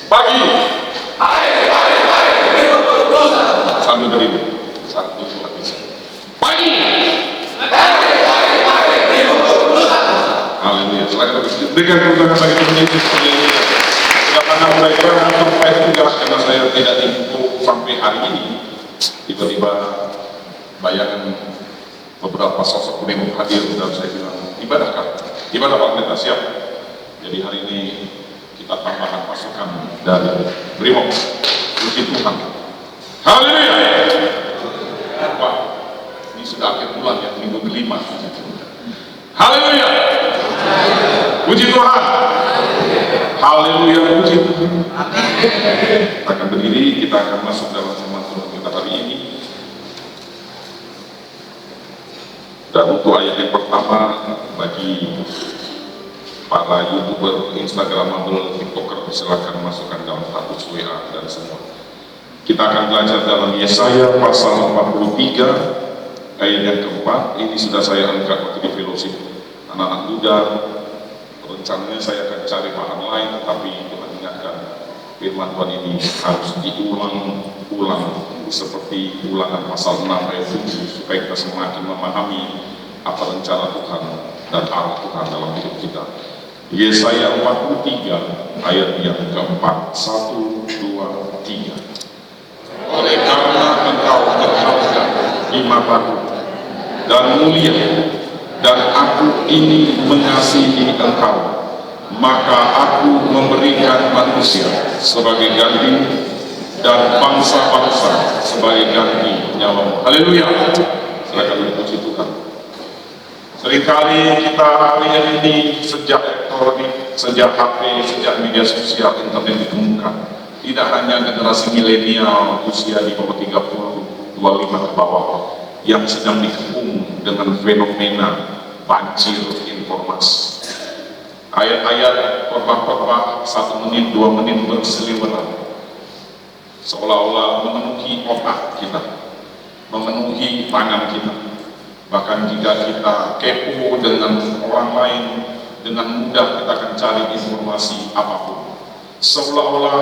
Pagi. Sambil berdiri. Satu, dua, tiga. Pagi. Haleluya. Silakan berikan tepuk tangan bagi Tuhan Yesus. Haleluya. Karena mereka sampai tugas karena saya tidak info sampai hari ini. Tiba-tiba bayangan beberapa sosok demo hadir dan saya bilang ibadahkah? Ibadah Pak Pendeta siap. Jadi hari ini kita tambahkan pasukan dari Brimob. Puji Tuhan. Haleluya. Wah, ini sudah akhir bulan ya, minggu kelima. Haleluya. Puji Tuhan. Haleluya, puji Tuhan. Kita akan berdiri, kita akan masuk dalam firman Tuhan kita hari ini. Dan untuk ayat yang pertama bagi para YouTuber, Instagramable, TikToker, silakan masukkan dalam status WA dan semua. Kita akan belajar dalam Yesaya pasal 43 ayat yang keempat. Ini sudah saya angkat waktu di fellowship anak-anak muda. Rencananya saya akan cari bahan lain, tetapi Tuhan ingatkan firman Tuhan ini harus diulang-ulang seperti ulangan pasal 6 ayat 7 supaya kita semakin memahami apa rencana Tuhan dan arah Tuhan dalam hidup kita. Yesaya 43 ayat yang keempat. 1, 2, 3. Oleh karena engkau berharga di mataku dan mulia, dan aku ini mengasihi engkau, maka aku memberikan manusia sebagai ganti dan bangsa-bangsa sebagai ganti nyawamu. Haleluya. Silakan puji Tuhan. Seringkali kita hari ini sejak elektronik, sejak HP, sejak media sosial, internet ditemukan, tidak hanya generasi milenial usia di bawah 30, 25 ke bawah yang sedang dikepung dengan fenomena banjir informasi. Ayat-ayat khotbah-khotbah 1 menit, 2 menit berseliweran, seolah-olah memenuhi otak kita, memenuhi tangan kita. Bahkan jika kita kepo dengan orang lain, dengan mudah kita akan cari informasi apapun. Seolah-olah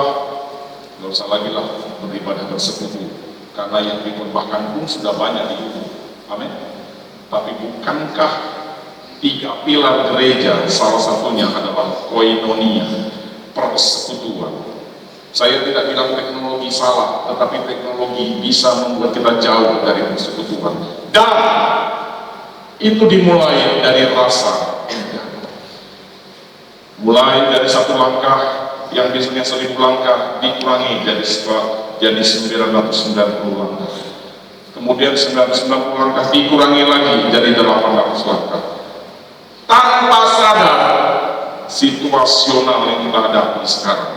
nggak usah lagi lah beribadah bersekutu, karena yang dikhotbahkan pun sudah banyak di YouTube. Amin. Tapi bukankah 3 pilar gereja, salah satunya adalah koinonia, persekutuan. Saya tidak bilang teknologi salah, tetapi teknologi bisa membuat kita jauh dari persekutuan. Dan itu dimulai dari rasa enggan. Mulai dari 1 langkah yang biasanya 1000 langkah dikurangi jadi 990 langkah. Kemudian 990 langkah dikurangi lagi jadi 800 langkah. Tanpa sadar, situasional yang kita hadapi sekarang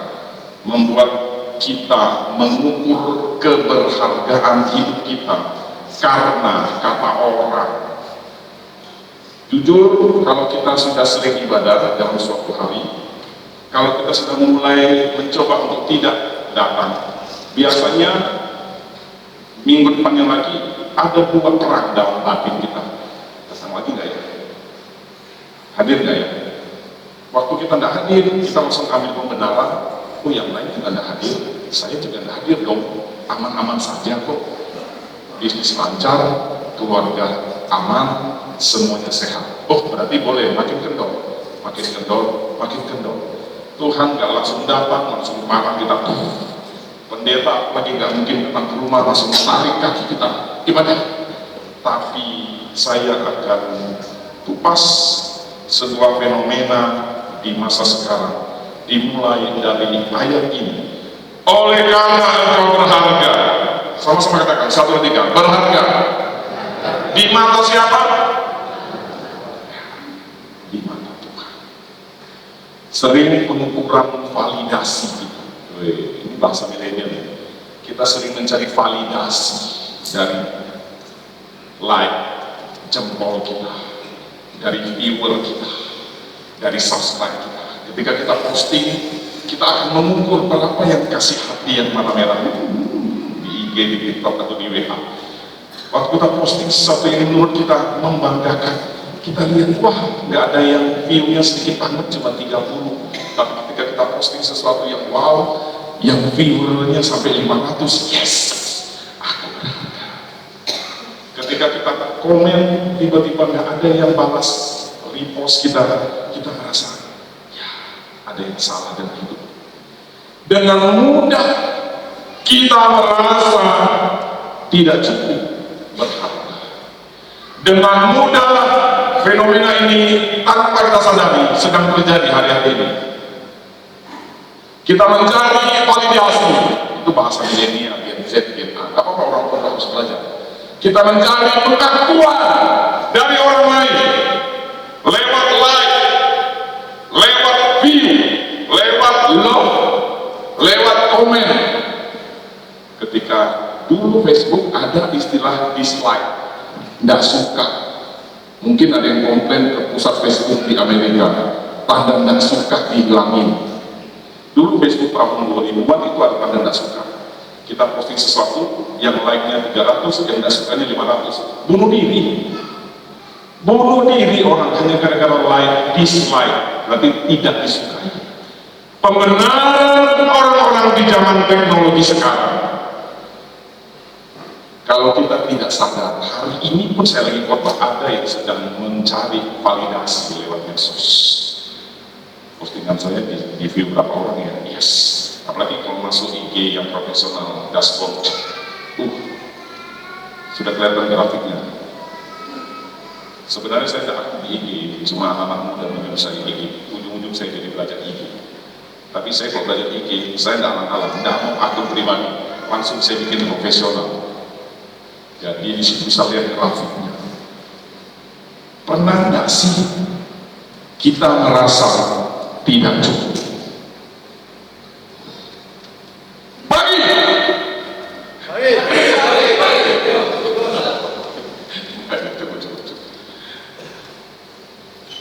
membuat kita mengukur keberhargaan hidup kita karena kata orang. Jujur, kalau kita sudah sering ibadah dalam suatu hari, kalau kita sudah mulai mencoba untuk tidak datang, biasanya minggu depannya lagi ada buah terang dalam batin kita. Datang lagi nggak ya? Hadir nggak ya? Waktu kita nggak hadir, kita langsung ambil pembenaran. Oh, yang lain juga nggak hadir, saya juga nggak hadir dong. Aman-aman saja kok. Bisnis lancar, keluarga aman, semuanya sehat. Oh, berarti boleh makin kendor, makin kendor, makin kendor. Tuhan nggak langsung datang, langsung marah kita. Pendeta lagi nggak mungkin datang ke rumah langsung tarik kaki kita ibadah. Tapi saya akan kupas sebuah fenomena di masa sekarang, dimulai dari ayat ini. Oleh karena engkau berharga, sama-sama katakan 1, 2, 3, berharga di mata siapa? Di mata Tuhan. Sering pengukuran validasi kita. Ini bahasa milenial. Kita sering mencari validasi dari like, jempol kita, dari viewer kita, dari subscribe kita. Ketika kita posting, kita akan mengukur berapa yang kasih hati yang mana merah di IG, di TikTok atau di WA. Waktu kita posting sesuatu yang menurut kita membanggakan, kita lihat, wah, nggak ada yang view-nya sedikit banget, cuma 30. Tapi ketika kita posting sesuatu yang wow, yang viewernya sampai 500, yes, aku berharga. Ketika kita komen, tiba-tiba nggak ada yang balas repost kita merasa, ya ada yang salah dengan hidup. Dengan mudah kita merasa tidak cukup berharga. Dengan mudah fenomena ini tanpa kita sadari sedang terjadi hari-hari ini. Kita mencari validasi, itu bahasa milenial, Gen Z, Gen A. Gak apa-apa, orang tua harus belajar. Kita mencari pengakuan dari orang lain lewat like, lewat view, lewat love, lewat komen. Ketika dulu Facebook ada istilah dislike, tidak suka. Mungkin ada yang komplain ke pusat Facebook di Amerika, tanda tidak suka dihilangin. Dulu Facebook tahun 2000-an itu ada tanda tidak suka. Kita posting sesuatu yang like-nya 300, yang tidak sukanya 500. Bunuh diri. Bunuh diri orang hanya gara-gara like, dislike, berarti tidak disukai. Pembenaran orang-orang di zaman teknologi sekarang. Kalau kita tidak sadar, hari ini pun saya lagi khotbah, ada yang sedang mencari validasi lewat medsos. Postingan saya di view berapa orang ya? Yes. Apalagi kalau masuk IG yang profesional, dashboard, sudah kelihatan grafiknya. Sebenarnya saya tidak aktif di IG, cuma anak-anak muda menyuruh saya IG. Ujung-ujung saya jadi belajar IG. Tapi saya kalau belajar IG, saya tidak alang-alang, tidak mau akun pribadi, langsung saya bikin profesional. Jadi di situ bisa lihat grafiknya. Pernah nggak sih kita merasa tidak cukup?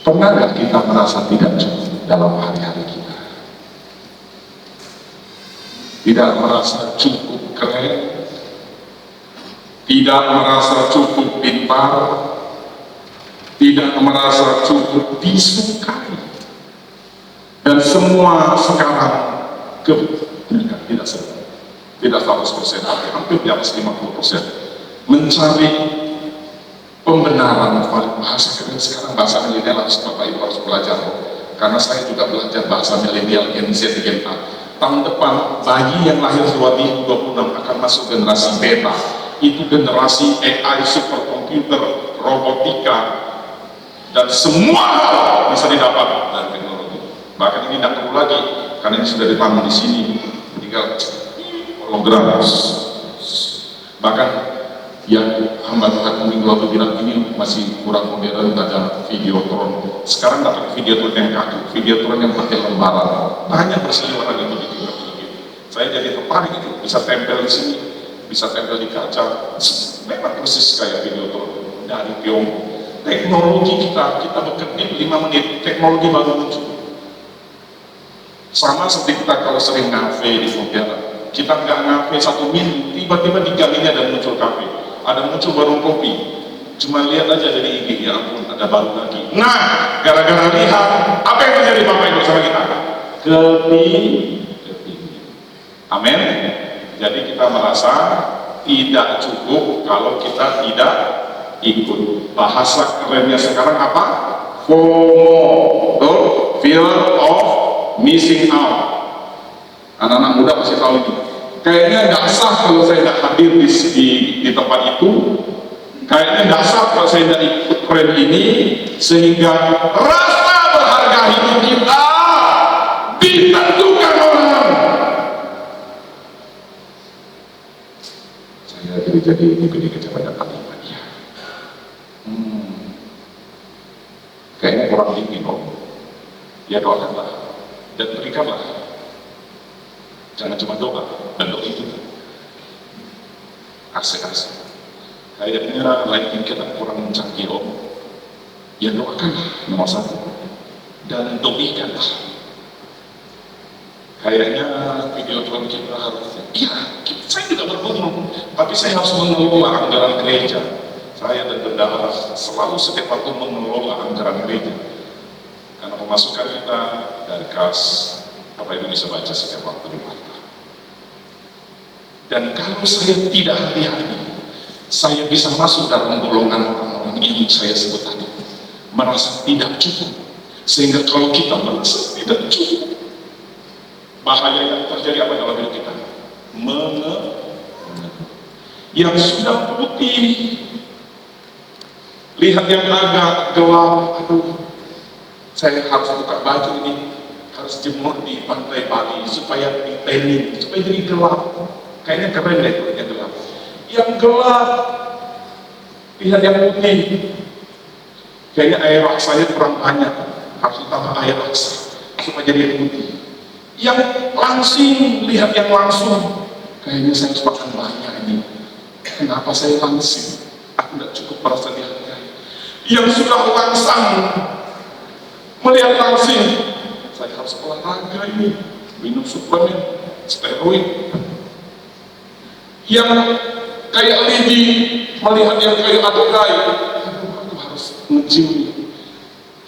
Pernah nggak kita merasa tidak cukup dalam hari-hari kita? Tidak merasa cukup keren, tidak merasa cukup pintar, tidak merasa cukup disukai, dan semua sekarang tidak 100%, hampir di atas 50% mencari pembenaran. Bahasa keren sekarang, bahasa milenial, harus Bapak Ibu harus belajar, karena saya juga belajar bahasa milenial, Gen Z, Gen A. Tahun depan bayi yang lahir 2026 akan masuk generasi beta. Itu generasi AI, superkomputer, robotika, dan semua hal bisa didapat dari teknologi. Bahkan ini tidak perlu lagi, karena ini sudah ditanam di sini, tinggal hologram. Bahkan yang hamba Tuhan minggu lalu bilang ini masih kurang modern, ada videotron. Sekarang dapat videotron yang kaku, videotron yang pakai lembaran. Banyak berseliweran itu di TV. Saya jadi tertarik itu, bisa tempel di sini, bisa tempel di kaca. Memang persis kayak videotron dari Tiongkok. Teknologi kita bekerja 5 menit, teknologi baru muncul. Sama seperti kita kalau sering ngafe di Pontianak, kita nggak ngafe 1 minggu, tiba-tiba di galinya ada muncul kafe, ada muncul warung kopi. Cuma lihat aja dari IG, ya ampun, ada baru lagi. Nah, gara-gara lihat, apa yang terjadi Bapak Ibu sama kita? Kepingin. Amin. Jadi kita merasa tidak cukup kalau kita tidak ikut. Bahasa kerennya sekarang apa? FOMO, fear of missing out. Anak-anak muda pasti tahu ini. Kayaknya nggak sah kalau saya nggak hadir di tempat itu. Kayaknya nggak sah kalau saya nggak ikut tren ini, sehingga rasa berharga hidup kita ditentukan orang. Saya jadi ini kepada kalian. Kayaknya kurang dingin kok. Ya doakanlah dan berikanlah. Jangan cuma doa dan doa itu asik-asik. Kayaknya lighting kita kurang canggih om. Ya doakanlah nomor 1 dan doikanlah. Kayaknya video Tuhan kita harus. Iya, saya juga bergumul, tapi saya harus mengelola anggaran gereja. Saya dan bendahara selalu setiap waktu mengelola anggaran gereja, karena pemasukan kita dari kas, Bapak Ibu bisa baca setiap waktu di mata. Dan kalau saya tidak hati-hati, saya bisa masuk dalam golongan orang-orang yang saya sebut tadi, merasa tidak cukup. Sehingga kalau kita merasa tidak cukup, bahaya yang terjadi apa dalam hidup kita? Yang sudah putih, lihat yang agak gelap, aduh, saya harus buka baju ini, harus jemur di pantai Bali supaya ditenin, supaya jadi gelap. Kayaknya keren deh kalau yang gelap. Yang gelap, lihat yang putih, kayaknya air laksanya kurang banyak, harus ditambah air laksa supaya jadi putih. Yang langsing, lihat yang langsung, kayaknya saya harus makan banyak ini. Kenapa saya langsing? Aku tidak cukup merasa dihargai. Yang sudah langsang, melihat langsing, saya harus olahraga ini, minum suplemen, steroid. Yang kayak lidi, melihat yang kayak adogai, aku harus nge-gym.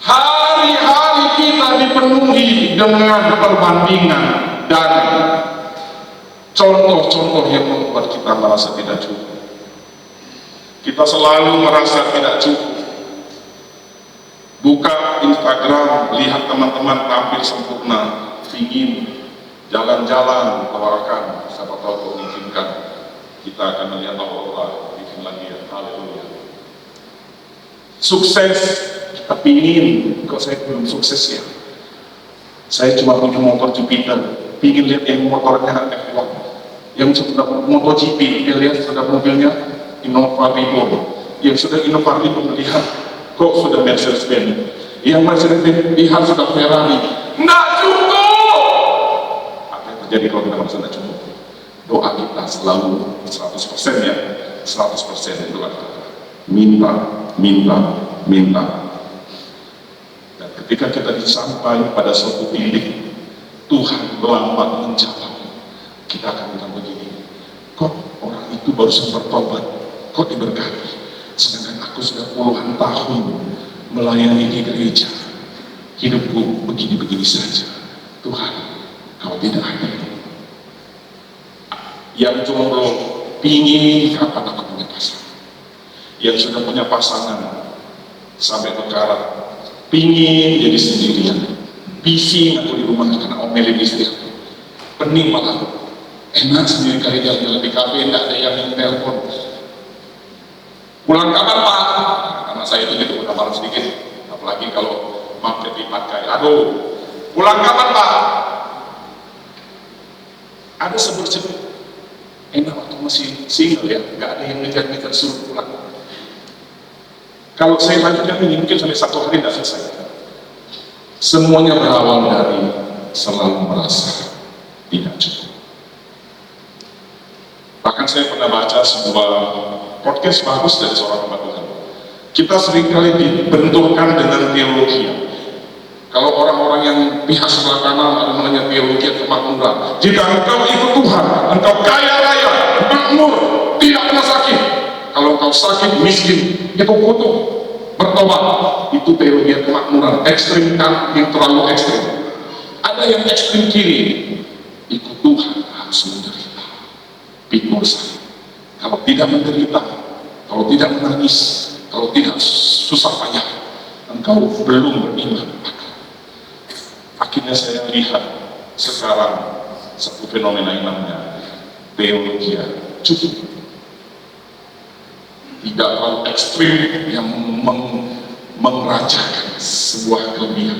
Hari-hari kita dipenuhi dengan perbandingan dan contoh-contoh yang membuat kita merasa tidak cukup. Kita selalu merasa tidak cukup. Buka Instagram, lihat teman-teman tampil sempurna, ingin jalan-jalan, tawarkan, siapa tahu Tuhan izinkan, kita akan melihat Allah di Finlandia. Haleluya. Sukses, kita pingin, kok saya belum sukses ya. Saya cuma punya motor Jupiter, pingin lihat yang motornya F1, yang sudah MotoGP, dia lihat sudah mobilnya Innova Vivo, yang sudah Innova Vivo melihat kok sudah Mercedes-Benz, yang Mercedes-Benz lihat sudah Ferrari. Nggak cukup. Apa yang terjadi kalau kita merasa nggak cukup? Doa kita selalu 100% ya, 100% doa kita. Minta, minta, minta. Dan ketika kita sampai pada suatu titik, Tuhan lambat menjawab, kita akan bilang begini, kok orang itu baru saja bertobat, kok diberkati, sedangkan aku sudah puluhan tahun melayani di gereja, hidupku begini-begini saja. Tuhan, kau tidak hadir. Yang jomblo pingin kapan aku punya pasangan, yang sudah punya pasangan sampai berkarat pingin jadi sendirian, bising aku di rumah karena omelin istri aku, pening malah enak sendiri kali jalan di kafe, tidak ada yang telepon. Pulang kapan Pak? Karena saya itu gitu udah malam sedikit, apalagi kalau mampir di pakai. Aduh, pulang kapan Pak? Ada seberjepit. Enak waktu masih single ya, nggak ada yang ngejar-ngejar suruh pulang. Kalau saya lanjutkan ini mungkin sampai 1 hari tidak selesai. Semuanya berawal dari selalu merasa tidak cukup. Bahkan saya pernah baca sebuah podcast bagus dari seorang hamba Tuhan. Kita seringkali dibenturkan dengan teologi. Kalau orang-orang yang pihak sebelah kanan ada namanya teologi kemakmuran. Jika engkau ikut Tuhan, engkau kaya raya, makmur, tidak pernah sakit. Kalau engkau sakit, miskin, itu kutuk, bertobat. Itu teologi kemakmuran. Ekstrim kan yang terlalu ekstrim. Ada yang ekstrim kiri, ikut Tuhan harus menderita. Pikul saya. Kalau tidak menderita, kalau tidak menangis, kalau tidak susah payah, engkau belum beriman. Akhirnya saya lihat sekarang satu fenomena yang namanya teologi cukup. Tidak terlalu ekstrim yang merajakan sebuah kelebihan,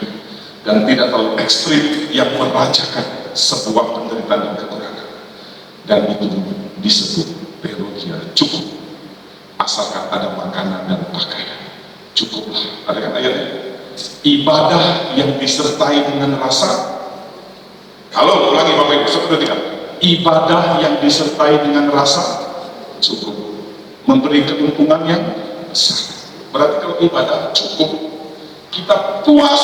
dan tidak terlalu ekstrim yang merajakan sebuah penderitaan dan kekurangan. Dan itu disebut teologi cukup, asalkan ada makanan dan pakaian. Cukuplah. Ada kan ayatnya? Ibadah yang disertai dengan rasa. Kalau ulangi Bapak Ibu, seperti tidak? Ibadah yang disertai dengan rasa cukup, memberi keuntungan yang besar. Berarti kalau ibadah cukup, kita puas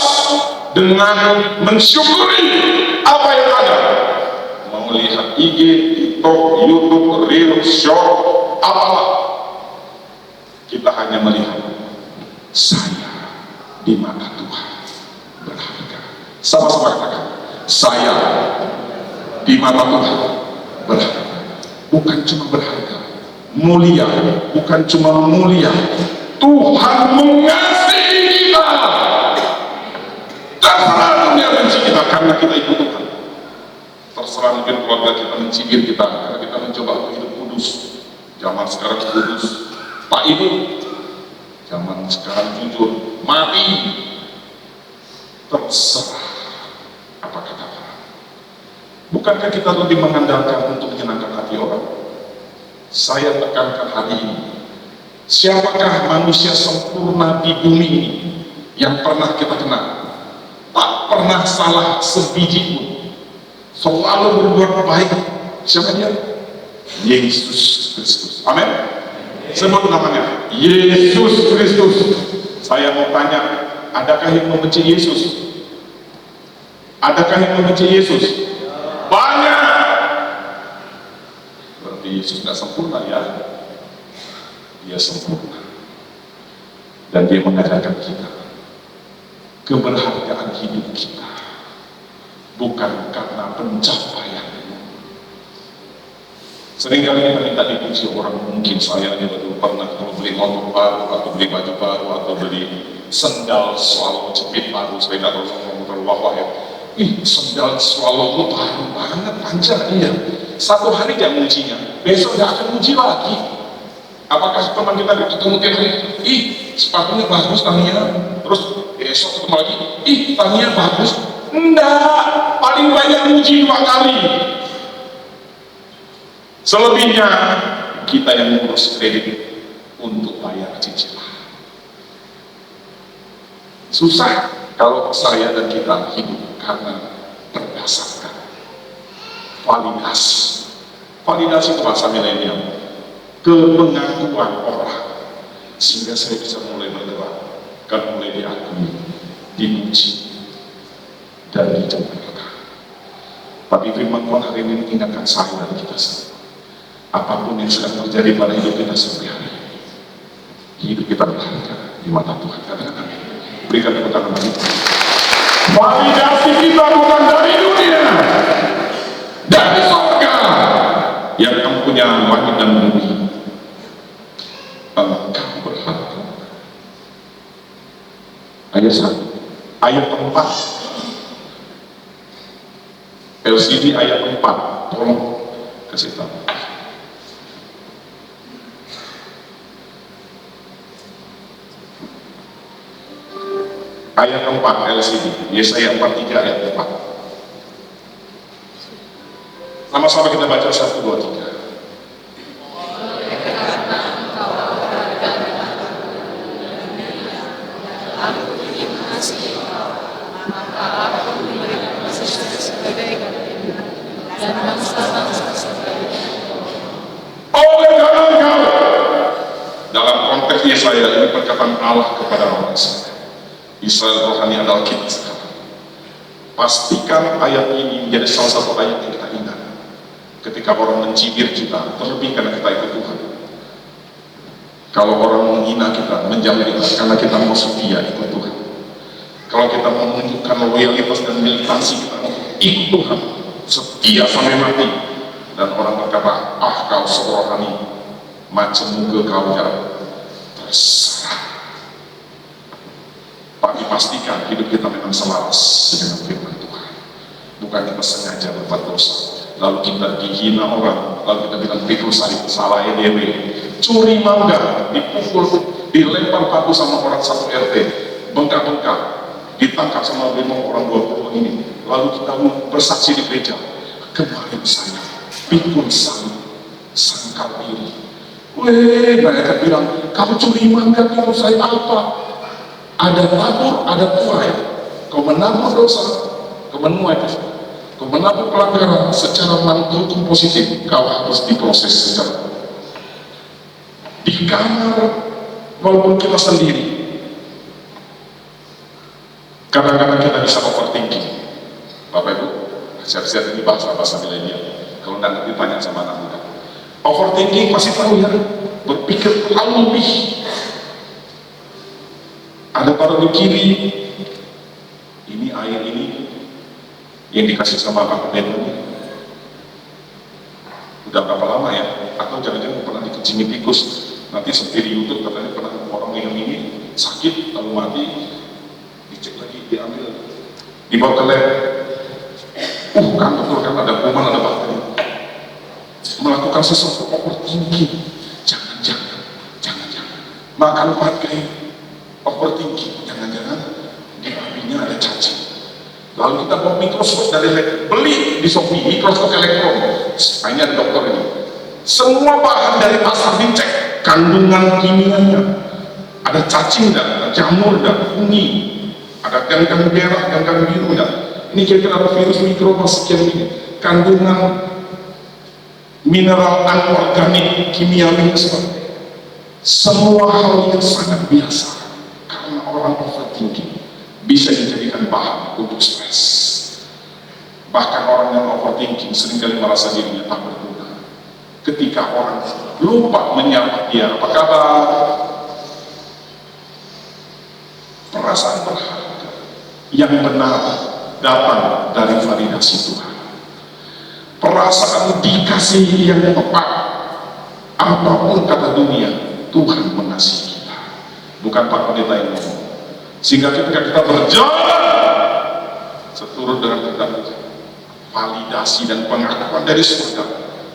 dengan mensyukuri apa yang ada. Mau lihat IG, TikTok, YouTube, Reels, Short, apalah, kita hanya melihat saya di mata Tuhan berharga. Sama-sama katakan, saya di mata Tuhan berharga. bukan cuma berharga, mulia, bukan cuma mulia, Tuhan mengasihi kita. Terserah dunia benci kita karena kita ikut Tuhan. Terserah mungkin keluarga kita mencibir kita karena kita mencoba untuk hidup kudus. Zaman sekarang kudus, Pak Ibu. Zaman sekarang jujur, mati. Terserah apa kata orang. Bukankah kita lebih mengandalkan untuk menyenangkan hati orang? Saya tekankan hari ini, siapakah manusia sempurna di bumi ini yang pernah kita kenal? Tak pernah salah sebiji pun, selalu berbuat baik. Siapa dia? Yesus Kristus. Amin. Sebut namanya, Yesus Kristus. Saya mau tanya, adakah yang membenci Yesus? Adakah yang membenci Yesus? Banyak. Berarti Yesus tidak sempurna ya? Dia sempurna. Dan dia mengajarkan kita keberhargaan hidup kita bukan karena pencapaian. Seringkali kita minta dipuji orang, mungkin saya dulu pernah kalau beli motor baru atau beli baju baru atau beli sendal swallow jepit baru, saya tidak tahu ngomong terlalu ya. Ih, sendal swallow baru banget, panjang, iya. Satu hari dia mujinya, besok dia akan muji lagi. Apakah teman kita ketemu tiap hari, ih sepatunya bagus Tania, terus besok ketemu lagi, ih Tania bagus. Enggak, paling banyak muji 2 kali. Selebihnya kita yang ngurus kredit untuk bayar cicilan. Susah kalau saya dan kita hidup karena berdasarkan validasi. Validasi itu bahasa milenial, kepengakuan orang, sehingga saya bisa mulai bergerak dan mulai diakui, dipuji, dan dicoba. Tapi firman Tuhan hari ini mengingatkan saya dan kita semua. Apapun yang sedang terjadi pada hidup kita sehari-hari, hidup kita berharga di mata Tuhan. Katakan amin. Berikan tepuk tangan bagi Tuhan. Validasi kita bukan dari dunia, dari surga yang mempunyai langit dan bumi. Engkau berharga. Ayat 1, ayat 4, LCD ayat 4, tolong kasih tahu. Ayat 4 LCD, Yesaya 43 ayat 4. Sama-sama kita baca 1, 2, 3. Oleh karena engkau, dalam konteks Yesaya ini perkataan Allah kepada orang Israel. Israel rohani adalah kita sekarang. Pastikan ayat ini menjadi salah satu ayat yang kita ingat ketika orang mencibir kita, terlebih karena kita ikut Tuhan. Kalau orang menghina kita, menjamah kita karena kita mau setia ikut Tuhan. Kalau kita mau menunjukkan loyalitas dan militansi kita ikut Tuhan, setia sampai mati, dan orang berkata, ah kau serohani, macam muka kau ya, terserah. Tapi pastikan hidup kita memang selaras dengan firman Tuhan. Bukan kita sengaja berbuat dosa, lalu kita dihina orang, lalu kita bilang pikul salah EDW, curi mangga, dipukul, dilempar paku sama orang satu RT, bengkak-bengkak, ditangkap sama 5 orang 20 ini, lalu kita bersaksi di gereja, kemarin saya pikul sangkal diri. Weh, mereka bilang, kamu curi mangga, pikul saya apa? Ada tabur, ada tuai. Kau menabur dosa, kau menuai dosa. Kau menabur pelanggaran secara mantul hukum positif, kau harus diproses secara di kamar, walaupun kita sendiri. Kadang-kadang kita bisa overthinking. Bapak Ibu, siap-siap ini bahasa-bahasa milenial. Kalau tidak ngerti tanya sama anak muda. Overthinking pasti tahu ya, berpikir terlalu lebih. Ada taruh di kiri, ini air ini yang dikasih sama Pak Pendeta. Udah berapa lama ya? Atau jangan-jangan pernah dikencingin tikus. Nanti seperti di YouTube katanya pernah orang minum ini sakit lalu mati, dicek lagi, diambil, dibawa ke lab. Kan betul kan ada kuman, ada bakteri. Melakukan sesuatu overthinking. Jangan-jangan makan pakai overthinking. Jangan-jangan di babinya ada cacing. Lalu kita bawa mikroskop dari beli di Shopee, mikroskop elektron. Ini ada dokter ini. Semua bahan dari pasar dicek kandungan kimianya. Ada cacing dan ada jamur dan kuning, ada gang-gang merah, gang-gang biru dan ini kira-kira ada virus mikroba sekian ini. Kandungan mineral anorganik kimiawi seperti semua hal yang sangat biasa karena orang overthinking bisa dijadikan bahan untuk stres. Bahkan orang yang overthinking seringkali merasa dirinya tak berguna. Ketika orang lupa menyapa dia, apa kabar? Perasaan berharga yang benar datang dari validasi Tuhan. Perasaan dikasihi yang tepat, apapun kata dunia, Tuhan mengasihi kita. Bukan Pak Pendeta yang ngomong. Sehingga ketika kita berjalan seturut dengan kita validasi dan pengakuan dari surga,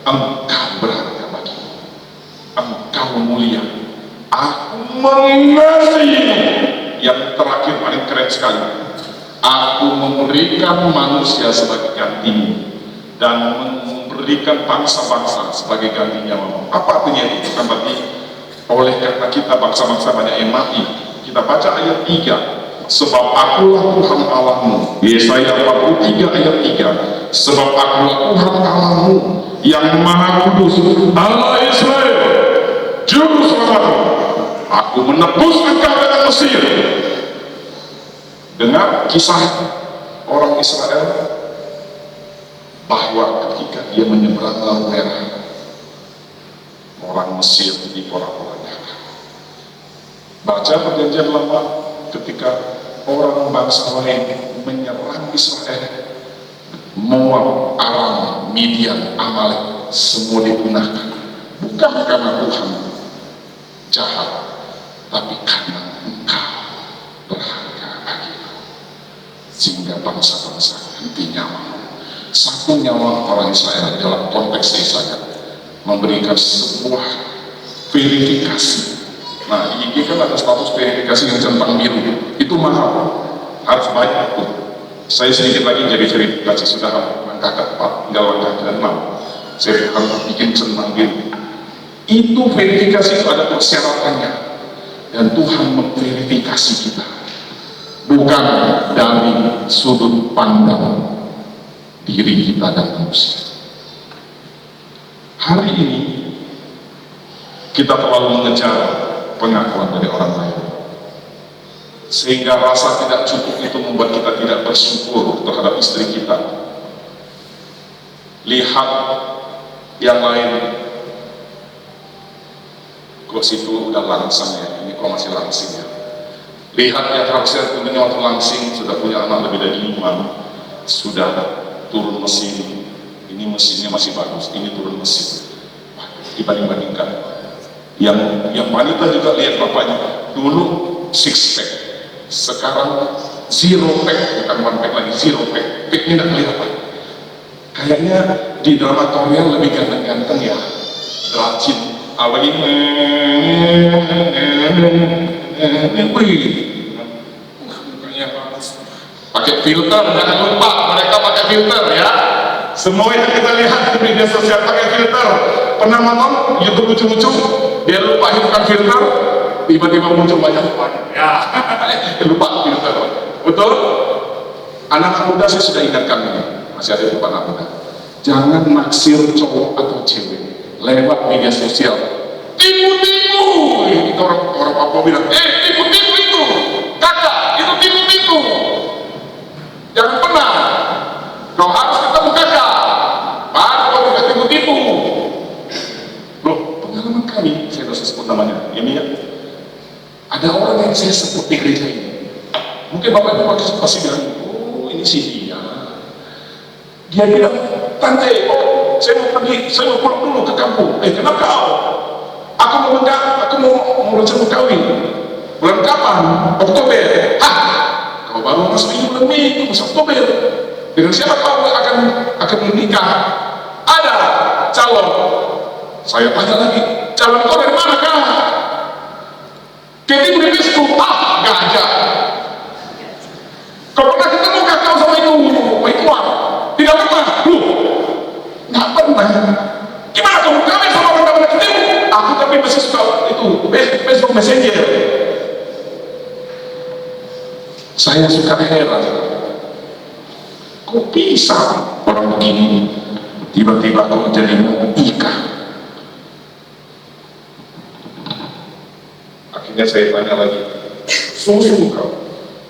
engkau berharga bagiku, engkau mulia, aku mengasihimu. Yang terakhir paling keren sekali, aku memberikan manusia sebagai gantimu dan memberikan bangsa-bangsa sebagai ganti nyawamu. Apa artinya itu? Kan berarti oleh karena kita bangsa-bangsa banyak yang mati. Kita baca ayat 3, sebab akulah Tuhan Allahmu. Yesaya 43 ayat 3, sebab akulah Tuhan Allahmu yang maha kudus, Allah Israel, juru selamatmu. Aku menebus engkau dari Mesir. Dengar kisah orang Israel bahwa ketika dia menyeberang Laut Merah, orang Mesir di porak-poranda. Baca perjanjian lama, ketika orang bangsa lain menyerang Israel, Moab, Aram, Midian, Amalek, semua dipunahkan. Bukan karena Tuhan jahat, tapi karena engkau berharga bagiku. Sehingga bangsa-bangsa ganti nyawa. Satu nyawa orang Israel dalam konteks Yesaya memberikan sebuah verifikasi. Nah, di IG kan ada status verifikasi yang centang biru, itu mahal, harus banyak tuh. Saya sedikit lagi jadi verifikasi, sudah langkah ke-4, tinggal langkah ke-6. Saya harus bikin centang biru. Itu verifikasi itu ada persyaratannya, dan Tuhan memverifikasi kita bukan dari sudut pandang diri kita dan manusia. Hari ini kita terlalu mengejar pengakuan dari orang lain, sehingga rasa tidak cukup itu membuat kita tidak bersyukur terhadap istri kita. Lihat yang lain, kok situ udah langsang ya, ini kok masih langsing ya. Lihat yang harusnya punya waktu langsing, sudah punya anak lebih dari 5, sudah turun mesin, ini mesinnya masih bagus, ini turun mesin. Dibanding-bandingkan yang wanita juga lihat bapaknya, dulu 6 pack, sekarang 0 pack, bukan 1 pack lagi, 0 pack. Packnya tidak kelihatan. Kayaknya di drama Korea lebih ganteng-ganteng ya, Dracin apa ini, pakai filter, jangan lupa mereka pakai filter ya. Semua yang kita lihat di media sosial pakai filter. Pernah nonton YouTube lucu-lucu, dia lupa hidupkan filter, tiba-tiba muncul banyak ya. Lupa filter, betul? Anak muda saya sudah ingatkan ini, masih ada lupa anak muda. Jangan naksir cowok atau cewek lewat media sosial. Tipu-tipu, itu orang Papua bilang, tipu-tipu itu, kakak, itu tipu-tipu. Jangan pernah, kau harus ketemu kakak, baru kau bisa tipu-tipu. Loh, pengalaman kami, saya harus sebut namanya, ini ya. Ada orang yang saya sebut di gereja ini. Mungkin bapak ibu pasti bilang, oh ini si dia. Dia bilang, tante, oh saya mau pulang dulu ke kampung. Kenapa kau? Aku mau rencana kawin. Bulan kapan? Oktober. Hah? Kau baru masuk ini bulan Mei, masuk Oktober. Dengan siapa kau akan menikah? Ada calon. Saya tanya lagi, calon kau dari mana kah? Ketemu di Facebook. Gak ada. Kau pernah ketemu kah kau sama itu Ikuan? Tidak pernah. Nggak pernah. Gimana kamu kawin sama orang yang ketemu? Aku tapi masih suka itu Facebook Messenger. Saya suka heran. Kok bisa orang begini tiba-tiba kau jadi nikah? Akhirnya saya tanya lagi, sungguh kau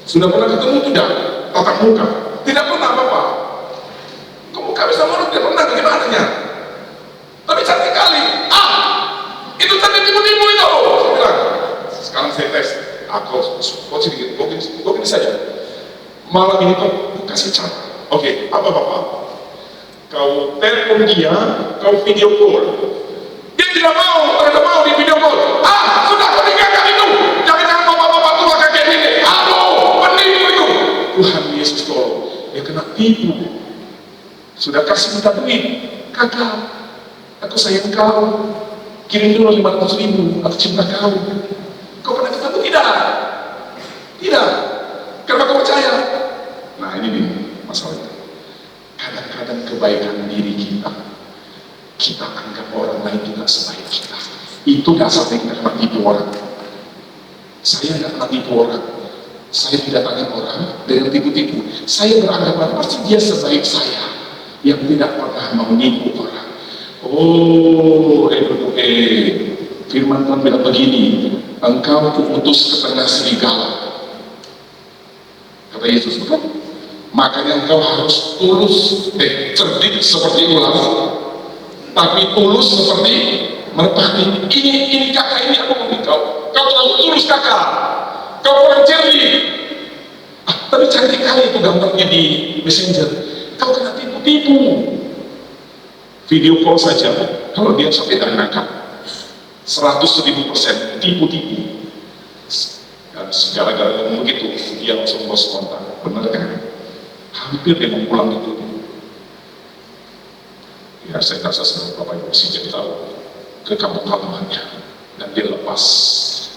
sudah pernah ketemu tidak? Tatap muka? Tidak pernah apa-apa. Kamu kawin sama orang tidak pernah, bagaimananya? Tapi cantik kali. Itu cantik tipu-tipu itu. Saya bilang, sekarang saya tes. Kau sedikit, kau saja. Malam ini kau kasih cat. Oke, apa-apa. Kau telepon dia, kau video call. Dia tidak mau di video call. Sudah kau tinggalkan itu. Jangan bapak-bapak tua kayak gini. Aduh, penipu itu. Tuhan Yesus tolong. Dia kena tipu. Sudah kasih minta duit. Kakak, aku sayang kau. Kirim dulu 500.000. Aku cinta kau. Kau pernah ketemu? Tidak. Kenapa kau percaya? Nah ini nih masalahnya. Kadang-kadang kebaikan diri kita anggap orang lain juga sebaik kita. Itu dasarnya kita kena tipu orang. Saya tidak kena tipu orang. Saya tidak tanya orang dengan tipu-tipu. Saya beranggapan pasti dia sebaik saya yang tidak pernah menipu orang. Firman Tuhan bilang begini, engkau kuutus ke tengah serigala. Kata Yesus, bukan? Makanya engkau harus tulus, cerdik seperti ular, tapi tulus seperti merpati. Ini kakak, ini aku mau kau terlalu tulus kakak, kau kurang cerdik. Tapi cantik kali itu gambarnya di Messenger. Kau kena tipu-tipu. Video call saja, kalau dia sampai tak nangkap 100.000% tipu-tipu. Dan segala-galanya ngomong begitu, dia langsung bos kontak. Benar kan? Hampir dia mau pulang gitu. Ya saya rasa sebenarnya Bapak Ibu masih jadi tahu ke kampung halamannya, dan dia lepas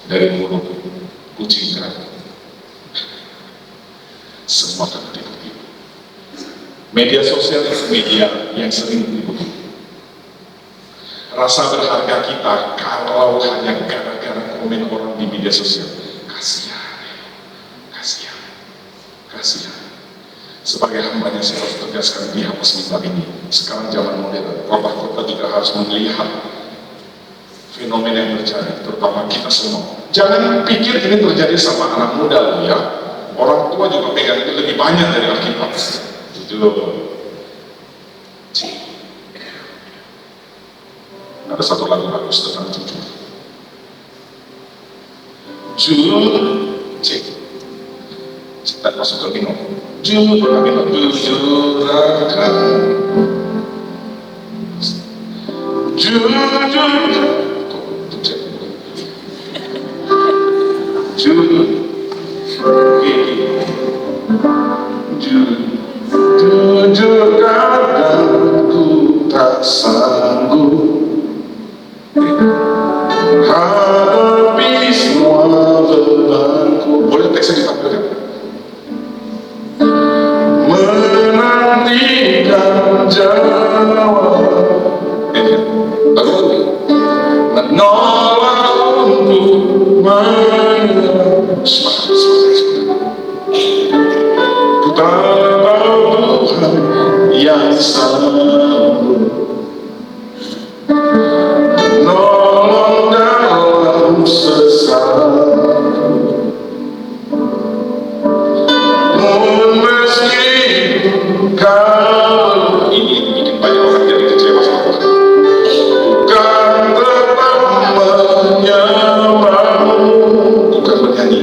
dari mulut kucing kan. Semua karena tipu-tipu. Media sosial itu media yang sering tipu-tipu. Rasa berharga kita kalau hanya gara-gara komen orang di media sosial, kasihan. Sebagai hambanya saya harus tegaskan di atas mimbar ini. Sekarang zaman modern, khotbah juga harus melihat fenomena yang terjadi, terutama kita semua. Jangan pikir ini terjadi sama anak muda loh ya. Orang tua juga pegang itu lebih banyak dari Alkitab. Itu loh. Ada satu lagu bagus tentang jujur. Cek masuk ke Bino. Jujur akan jujur kadang ku tak sanggup hadapi semua bebanku. Boleh teksnya ditampilkan? Menantikan jawaban, menolak untuk menyerah. Ku tahu Tuhan yang sanggup menolong dalam sesat. Ini bikin banyak orang jadi kecewa sama Tuhan. Bukan tetap menyembah, bukan bernyanyi,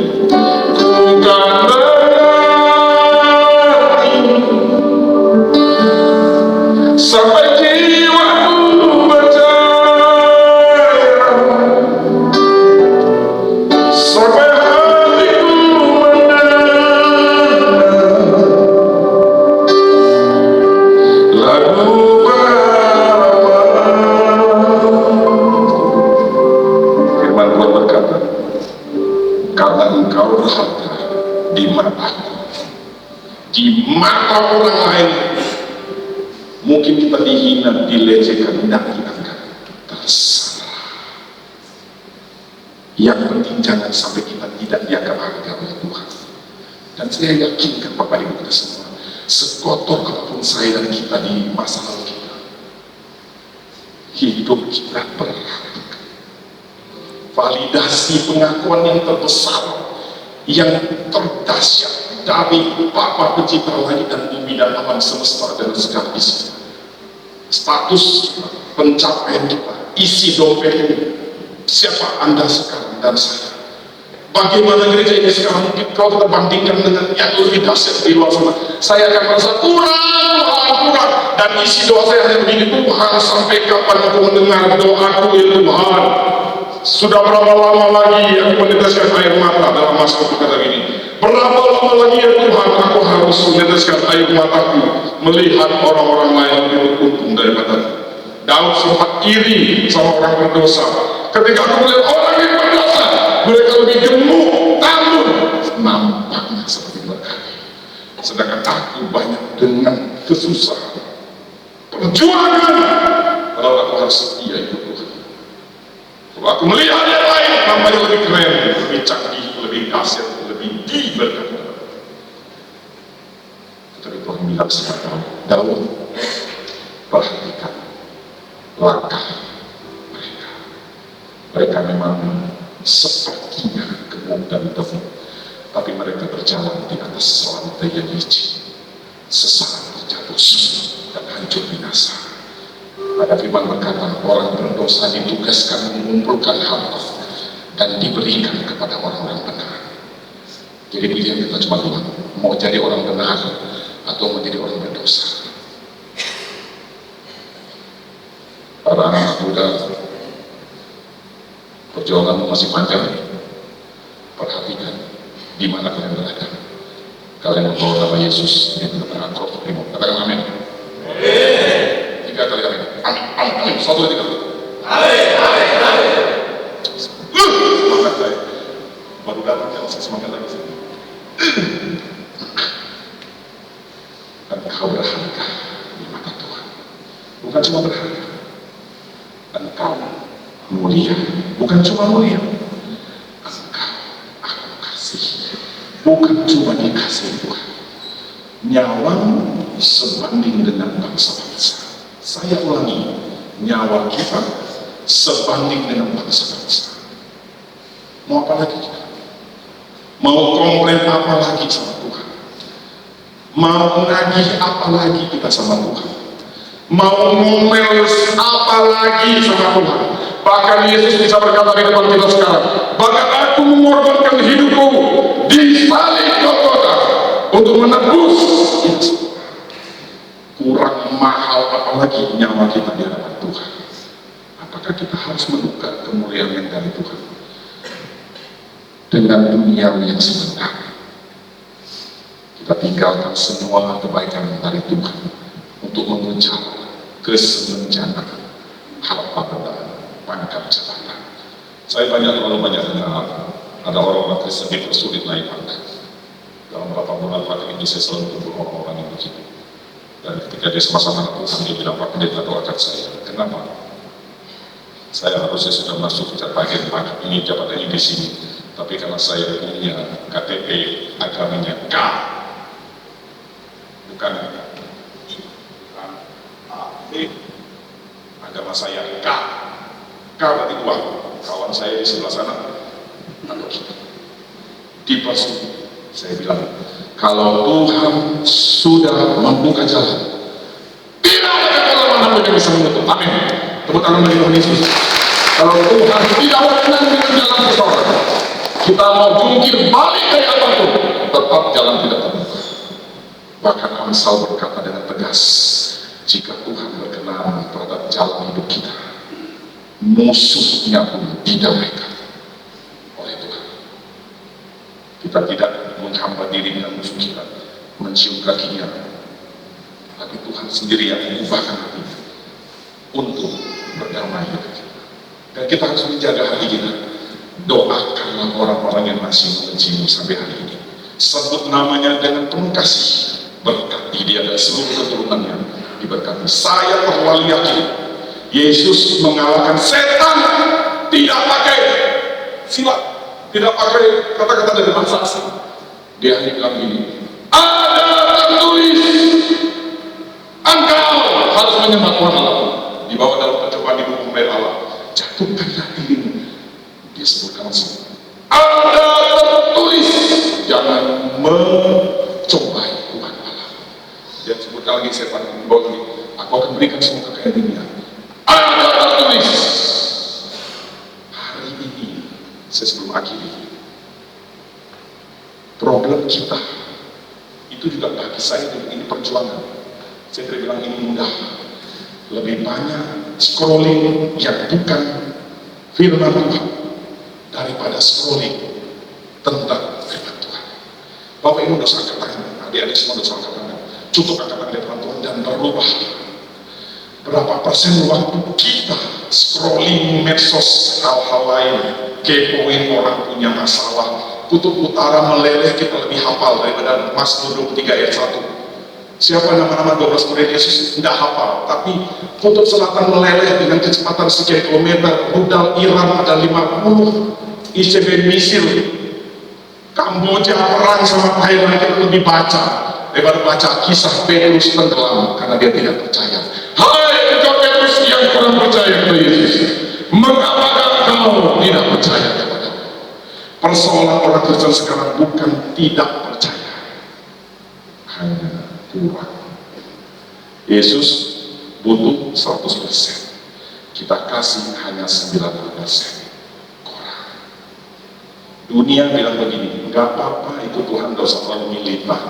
dilecehkan, tidak diangkat, terserah. Yang penting jangan sampai kita tidak dianggap harga oleh Tuhan. Dan saya yakinkan Bapak Ibu kita semua, sekotor apapun saya dan kita di masa lalu kita, hidup kita berharga. Validasi pengakuan yang terbesar, yang terdahsyat dari Bapa Pencipta langit dan bumi dan alam semesta dan segala isinya. Status pencapaian kita, isi dompet ini, siapa Anda sekarang dan saya. Bagaimana gereja ini sekarang mungkin kalau kita bandingkan dengan yang lebih dahsyat di luar sana, saya akan merasa kurang, dan isi doa saya hanya begini, Tuhan sampai kapan aku mendengar doaku ya Tuhan? Sudah berapa lama lagi aku meneteskan air mata dalam masa kata ini? Berapa lama lagi ya Tuhan aku harus meneteskan air mataku melihat orang-orang lain lebih beruntung daripadaku? Daud sempat iri sama orang berdosa. Ketika aku melihat orang yang berdosa, mereka lebih gemuk, tangguh, nampaknya seperti berkati. Sedangkan aku banyak dengan kesusahan, perjuangan, padahal aku harus setia ikut Tuhan. Kalau aku melihat yang lain, nampaknya lebih keren, lebih canggih, lebih dahsyat, lebih diberkati. Tetapi Tuhan bilang sama Daud, perhatikan langkah mereka. Mereka memang sepertinya gemuk dan debu, tapi mereka berjalan di atas lantai yang licin, sesaat terjatuh dan hancur binasa. Ada firman berkata, orang berdosa ditugaskan mengumpulkan harta dan diberikan kepada orang-orang benar. Jadi pilihan kita cuma dua, mau jadi orang benar atau menjadi orang berdosa. Para anak muda, perjuanganmu masih panjang. Perhatikan di mana kalian berada. Kalian membawa nama Yesus di tengah-tengah krokodil. Katakan amin. Tiga kali amin. Amin, amin, amin. Satu, tiga kali. Amin, amin, amin. Semangat saya. Baru datang, jangan saya semangat lagi. Dan kau berharga di mata Tuhan. Bukan cuma berharga. Engkau mulia, bukan cuma mulia. Engkau aku kasih, bukan cuma dikasih Tuhan. Nyawamu sebanding dengan bangsa-bangsa. Saya ulangi, nyawa kita sebanding dengan bangsa-bangsa. Mau apa lagi kita? Mau komplain apa lagi sama Tuhan? Mau nagih apa lagi kita sama Tuhan? Mau ngomel apa lagi sama Tuhan? Bahkan Yesus bisa berkata di depan kita sekarang, bahkan aku mengorbankan hidupku di salib Golgota untuk menebus. Kurang mahal apalagi nyawa kita di hadapan Tuhan. Apakah kita harus menukar kemuliaan yang dari Tuhan dengan dunia yang sebentar? Kita tinggalkan semua kebaikan dari Tuhan untuk mengejar kesenjangan harta benda, pangkat jabatan. Saya terlalu banyak dengar ada orang-orang Kristen dipersulit naik pangkat. Dalam beberapa bulan terakhir ini saya selalu kumpul orang-orang yang begitu. Dan ketika dia sama-sama Tuhan, dia bilang, Pak Pendeta doakan saya. Kenapa? Saya harusnya sudah masuk ke bagian pangkat ini, jabatan ini di sini. Tapi karena saya punya KTP agamanya K, bukan agama saya K berarti uang. Kawan saya di sebelah sana atau kita dipersulit. Saya bilang, kalau Tuhan sudah membuka jalan, tidak ada kekalahan manapun yang bisa menutup. Amin. Tepuk tangan bagi Tuhan Yesus. Kalau Tuhan tidak berkenan dengan jalan seseorang, kita mau jungkir balik dari apapun, tetap jalan tidak terbuka. Bahkan Amsal berkata dengan tegas, jika Tuhan berkenan terhadap jalan hidup kita, musuhnya pun didamaikan oleh Tuhan. Kita tidak menghamba diri dengan musuh kita, mencium kakinya, tapi Tuhan sendiri yang mengubahkan hatinya untuk berdamai dengan kita. Dan kita harus menjaga hati kita. Doakanlah orang-orang yang masih membencimu sampai hari ini. Sebut namanya dengan penuh kasih. Berkati dia dan seluruh keturunannya diberkati. Saya terlalu yakin Yesus mengalahkan setan tidak pakai silat, tidak pakai kata-kata dari bahasa asing. Dia hanya bilang gini, ada tertulis, engkau harus menyembah Tuhan Allah. Dibawa dalam percobaan didukung oleh Allah, jatuhkanlah dirimu. Dia sebutkan langsung, ada tertulis, jangan mencobai Tuhan Allah. Dia sebutkan lagi setan dibawa lagi, aku akan berikan semua kekayaan dunia. Ada tertulis. Hari ini, saya sebelum akhiri, problem kita itu juga bagi saya ini perjuangan. Saya tidak bilang ini mudah. Lebih banyak scrolling yang bukan firman Tuhan daripada scrolling tentang firman Tuhan. Bapak Ibu dosa angkat tangan, adik-adik semua dosa angkat tangan, cukup angkat tangan di depan Tuhan dan berubah. Berapa persen waktu kita scrolling medsos, hal-hal lain, kepoin orang punya masalah, kutub utara meleleh kita lebih hafal daripada Mazmur 23 ayat 1. Siapa nama-nama 12 murid Yesus? Tidak hafal, tapi kutub selatan meleleh dengan kecepatan sekian kilometer, rudal Iran ada 50, ICB misil, Kamboja perang sama Thailand, kita lebih baca daripada baca kisah Petrus tenggelam karena dia tidak percaya. Hai engkau Petrus yang kurang percaya kepada Yesus, mengapa kau tidak percaya kepada Allah? Persoalan orang Kristen sekarang bukan tidak percaya, hanya kurang. Yesus butuh 100%, kita kasih hanya 90%. Kurang. Dunia bilang begini, gak apa-apa itu Tuhan, gak usah terlalu militan,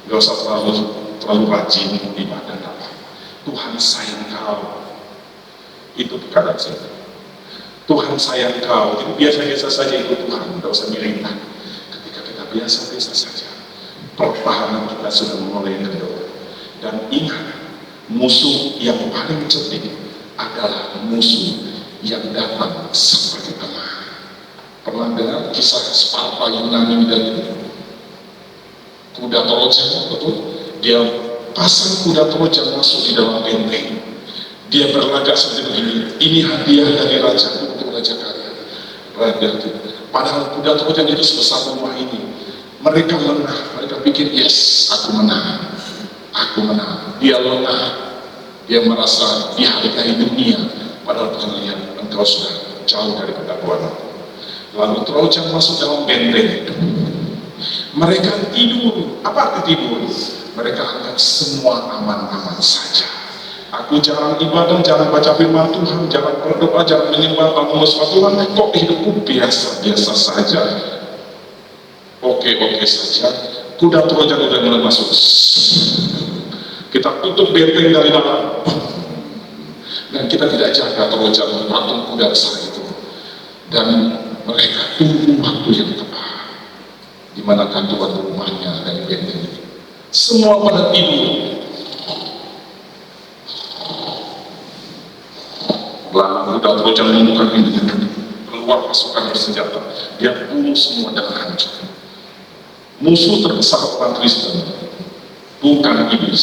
gak usah terlalu rajin ibadah, gak apa-apa. Tuhan sayang kau. Itu kadang saya, Tuhan sayang kau, jadi biasa-biasa saja ikut Tuhan, gak usah militan. Ketika kita biasa-biasa saja, pertahanan kita sudah mulai kendor. Dan ingat, musuh yang paling cerdik adalah musuh yang datang seperti teman. Pernah dengar kisah Sparta Yunani dan kuda Trojan? Betul? Dia pasang kuda Trojan masuk di dalam benteng. Dia berlagak seperti begini, ini hadiah dari raja untuk raja kalian. Padahal kuda Trojan itu sebesar rumah ini. Mereka lengah, mereka pikir yes, aku menang, dia lengah, dia merasa dihargai dunia, padahal Tuhan lihat engkau sudah jauh dari pendakwaan aku. Lalu Trojan masuk dalam benteng, mereka tidur. Apa arti tidur? Mereka anggap semua aman-aman saja. Aku jarang ibadah, jarang baca firman Tuhan, jarang berdoa, jarang menyembah, bangun Tuhan, kok hidupku biasa-biasa saja. Oke saja, kuda Trojan udah mulai masuk. Kita tutup benteng dari dalam, dan kita tidak jaga Trojan, patung kuda besar itu. Dan mereka tunggu waktu yang tepat, di mana tuan rumahnya dari benteng ini. Semua pada tidur. Lalu kuda Trojan membuka pintu, keluar pasukan bersenjata, dia bunuh semua dan hancur. Musuh terbesar orang Kristen bukan iblis.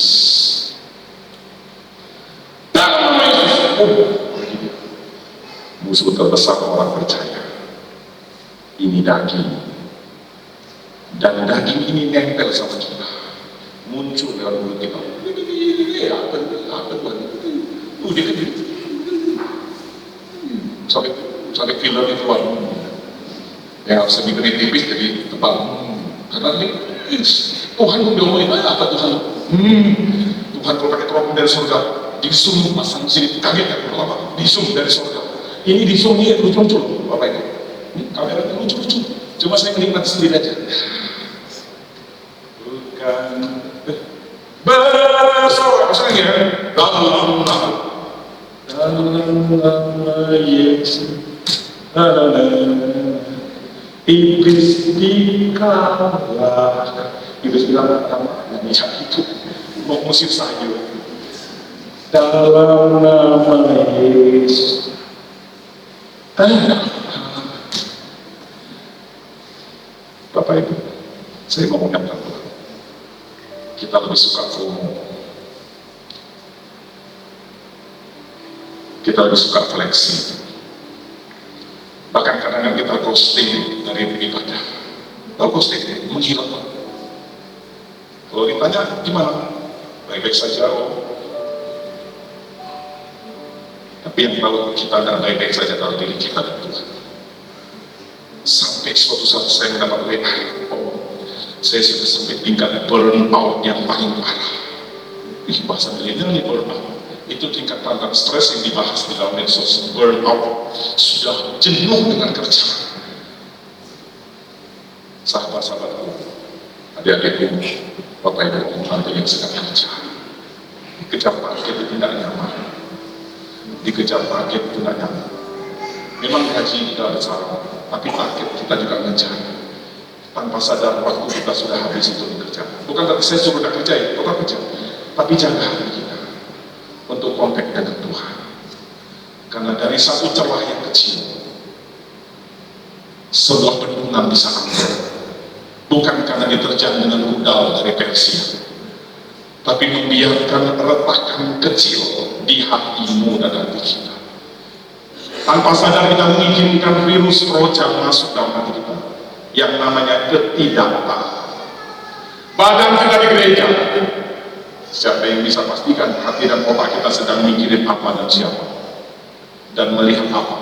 Dalam nama Yesus, musuh terbesar orang percaya ini daging, dan daging ini nempel sama kita, muncul dalam mulut kita. Apa Tuhan? Dia kecil, sampai filler itu keluar. Yang harus dibikin tipis jadi tebal. Karena ini Tuhan udah ngomongin apa Tuhan? Tuhan kalau pakai teropong dari surga, disum pasang sini, kaget kan kalau lama, disum dari surga. Ini disumnya lucu-lucu loh, Bapak Ibu. Ini kameranya lucu-lucu. Coba saya menikmati sendiri aja. Bukan bersorak, maksudnya ya, dalam nama Yesus, iblis dikalahkan. Iblis bilang apa? Ya itu mau musik sayur. Dalam nama Yesus. Bapak Ibu, saya mau mengingatkan kita lebih suka FOMO. kita lebih suka flexing. Bahkan kadang-kadang kita ghosting dari ibadah. Tahu ghosting? Menghilang. Kalau ditanya gimana? Baik-baik saja. Tapi yang tahu kita tidak baik-baik saja dalam diri kita dan Tuhan. Sampai suatu saat saya mendapat WA, saya sudah sampai tingkat burnout yang paling parah. Bahasa milenial ini burnout. Itu tingkat tantang stres yang dibahas di dalam medsos. Burnout, sudah jenuh dengan kerja. Sahabat-sahabatku, adik-adikku, bapak ibu, tante yang sedang kerja, dikejar target itu tidak nyaman, dikejar target itu tidak nyaman. Memang gaji tidak besar, tapi target kita juga ngejar. Tanpa sadar waktu kita sudah habis itu bekerja. Bukan berarti saya suruh tidak kerja ya, tetap kerja, tapi jaga hati kita untuk kontak dengan Tuhan. Karena dari satu celah yang kecil, sebuah bendungan bisa ambruk. Bukan karena diterjang dengan rudal dari Persia, tapi membiarkan retakan kecil di hatimu dan hati kita. Tanpa sadar kita mengizinkan virus Trojan masuk dalam hati kita, yang namanya ketidaktaatan. Badan kita di gereja, siapa yang bisa pastikan hati dan otak kita sedang mikirin apa dan siapa dan melihat apa?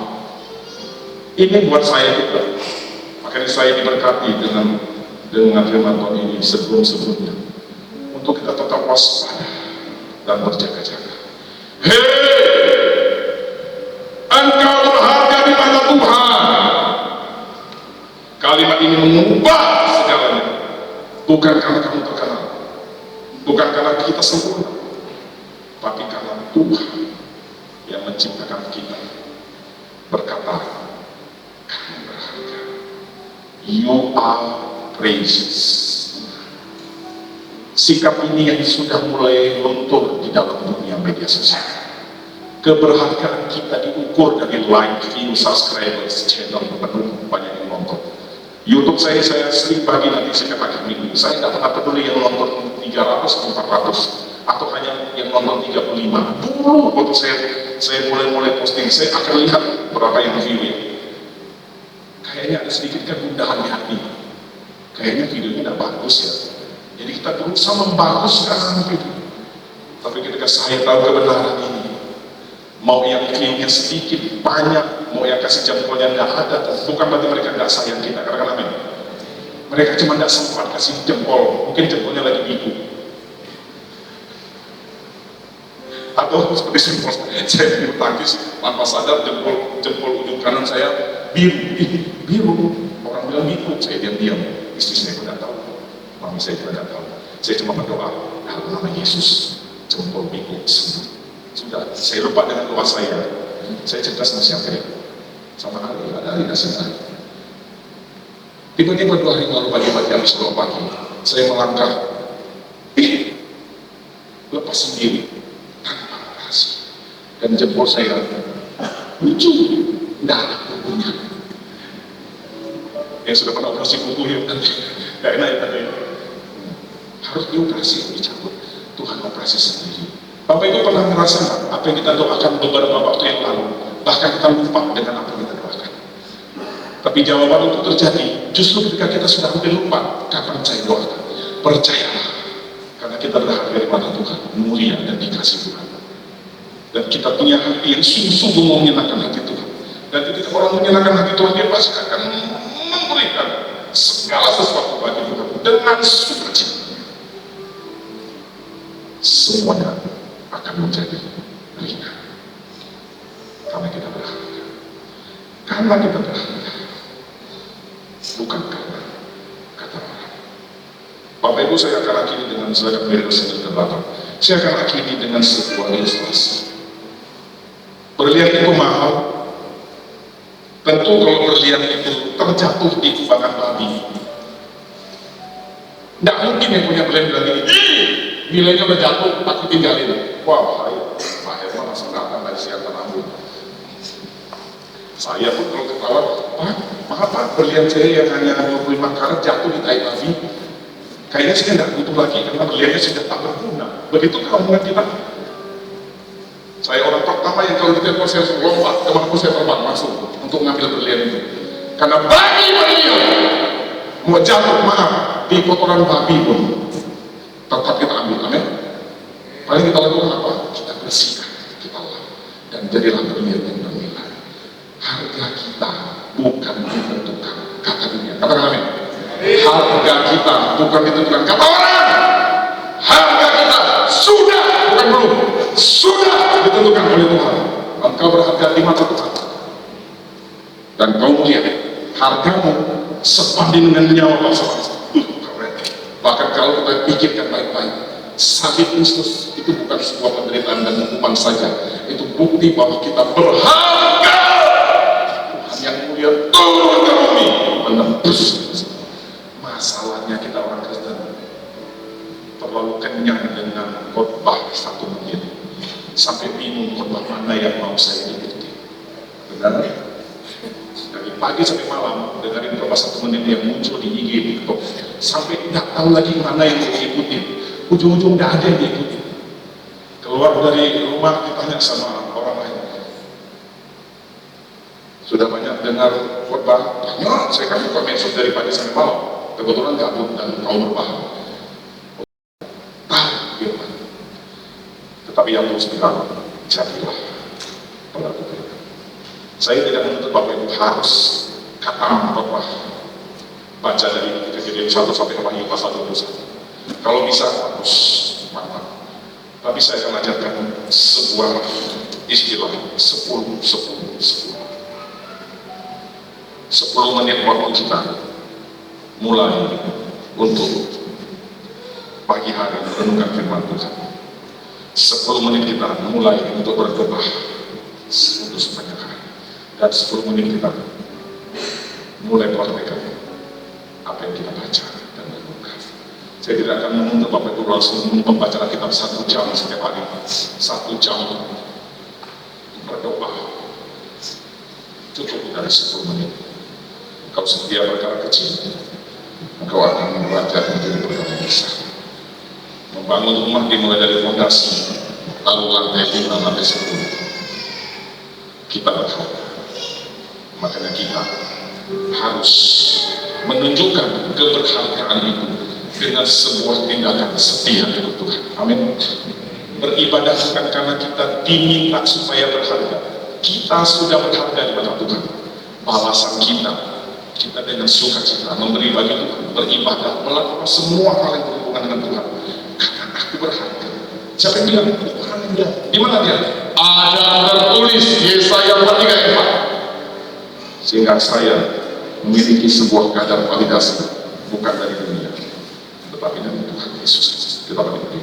Ini buat saya juga. Makanya saya diberkati dengan firman Tuhan ini sebelum-sebelumnya untuk kita tetap waspada dan berjaga-jaga. Hei, engkau berharga di mata Tuhan. Kalimat ini mengubah segalanya. Bukan karena kamu terkenal, bukan karena kita sempurna, tapi karena Tuhan yang menciptakan kita berkata, kamu berharga. You are precious. Sikap ini yang sudah mulai luntur di dalam dunia media sosial. Keberhargaan kita diukur dari like, view, subscribers, channel penuh banyak yang nonton. YouTube saya sering bagi nanti setiap akhir minggu. Saya tidak pernah peduli yang nonton 300 atau 400 atau hanya yang nonton 35. Dulu waktu saya mulai posting, saya akan lihat berapa yang view ya. Kayaknya ada sedikit kegundahan di hati. Kayaknya videonya tidak bagus ya. Jadi kita berusaha membaguskan video. Tapi ketika saya tahu kebenaran ini, mau yang view-nya sedikit, banyak, mau yang kasih jempolnya nggak ada, bukan berarti mereka nggak sayang kita. Karena amin. Mereka cuma nggak sempat kasih jempol, mungkin jempolnya lagi biru. Atau seperti simpel, saya biru tangkis, tanpa sadar jempol ujung kanan saya biru. Orang bilang biru, saya diam-diam. Istri saya tidak tahu, mami saya juga tidak tahu. Saya cuma berdoa, dalam nama Yesus, jempol biru sembuh. Sudah, saya lupa dengan doa saya. Saya cerdas nasihat ya, sama Ali, ada Ali nasihat. Tiba-tiba 2 hari lalu pagi-pagi habis doa pagi, saya melangkah, lepas sendiri tanpa operasi, dan jempol saya lucu, tidak ada kukunya. Yang sudah pernah operasi kuku ya, nggak enak ya tadi. Harus dioperasi, dicabut. Tuhan operasi sendiri. Bapak Ibu pernah merasa nggak apa yang kita doakan beberapa waktu yang lalu, bahkan kita lupa dengan apa yang kita doakan. Tapi jawaban itu terjadi justru ketika kita sudah hampir lupa kapan saya doakan. Percayalah, karena kita berharga di mata Tuhan, mulia dan dikasih Tuhan. Dan kita punya hati yang sungguh-sungguh mau menyenangkan hati Tuhan. Dan ketika orang menyenangkan hati Tuhan, dia pasti akan memberikan segala sesuatu bagi Tuhan dengan sukacita. Semuanya akan menjadi ringan karena kita berharga. Karena kita berharga, bukan karena kata orang. Bapak Ibu, saya akan akhiri dengan sedikit ilustrasi ke belakang. Saya akan akhiri dengan sebuah ilustrasi. Berlian itu mahal. Tentu kalau berlian itu terjatuh di kubangan babi, tidak mungkin yang punya berlian bilang ini, nilainya udah jatuh, aku tinggalin. Wah, Pak Herman langsung datang dari siang rambut. Saya pun kalau ketawa, Pak, maaf Pak, berlian saya yang hanya 25 karat jatuh di tai babi. Kayaknya saya tidak butuh lagi, karena berliannya sudah tak berguna. Begitu keomongan kita. Saya orang pertama apa yang kalau ditelepon saya lompat kemana saya terbang langsung untuk mengambil berlian itu. Karena bagi beliau mau jatuh maaf di kotoran babi pun tetap kita ambil, amin. Paling kita lakukan apa? Kita bersihkan, kita lap dan jadilah berlian yang bernilai. Harga kita bukan ditentukan kata dunia, katakan amin. Harga kita bukan ditentukan kata orang. Harga kita sudah, bukan belum, sudah ditentukan oleh Tuhan. Engkau berharga di mata Tuhan. Dan kau melihat hargamu sebanding dengan nyawa bangsa-bangsa. Bahkan kalau kita pikirkan baik-baik, salib Kristus itu bukan sebuah penderitaan dan hukuman saja. Itu bukti bahwa kita berharga. Tuhan yang mulia turun ke bumi menembus. Masalahnya kita orang Kristen terlalu kenyang dengan khotbah 1 menit sampai bingung khotbah mana yang mau saya ikuti. Benar? Dari pagi sampai malam dengerin khotbah 1 menit yang muncul di IG TikTok sampai tidak tahu lagi mana yang mau diikuti. Ujung-ujung tidak ada yang diikuti. Keluar dari rumah ditanya sama orang lain, sudah banyak dengar khotbah? Tanya, saya kan buka medsos dari pagi sampai malam. Kebetulan gabut dan kaum berpaham. Tahu firman. Tetapi yang terus bilang, jadilah pelaku firman. Saya tidak menuntut Bapak Ibu harus kata khotbah. Baca dari Kejadian 1 sampai Wahyu pasal 21. Kalau bisa harus mantap. Tapi saya akan ajarkan sebuah istilah 10 menit waktu kita mulai untuk pagi hari merenungkan firman Tuhan. 10 menit kita mulai untuk berdoa untuk sepanjang hari. Dan 10 menit kita mulai praktekkan apa yang kita baca dan renungkan. Saya tidak akan menuntut Bapak Ibu langsung membaca Alkitab 1 jam setiap hari. 1 jam berdoa cukup dari 10 menit. Kau setia perkara kecil, engkau akan belajar menjadi perkara besar. Membangun rumah dimulai dari fondasi, lalu lantai 5, lantai 10. Kita berharap, makanya kita harus menunjukkan keberhargaan itu dengan sebuah tindakan setia dengan Tuhan. Amin. Beribadah bukan karena kita diminta supaya berharga. Kita sudah berharga di mata Tuhan. Balasan kita dengan sukacita memberi bagi Tuhan, beribadah, melakukan semua hal yang berhubungan dengan Tuhan. Karena aku berharga. Siapa yang bilang? Tuhan yang bilang. Di mana dia? Ada tertulis Yesaya 43:4. Sehingga saya memiliki sebuah kadar validasi bukan dari dunia, tetapi dari Tuhan Yesus. Kita berdiri.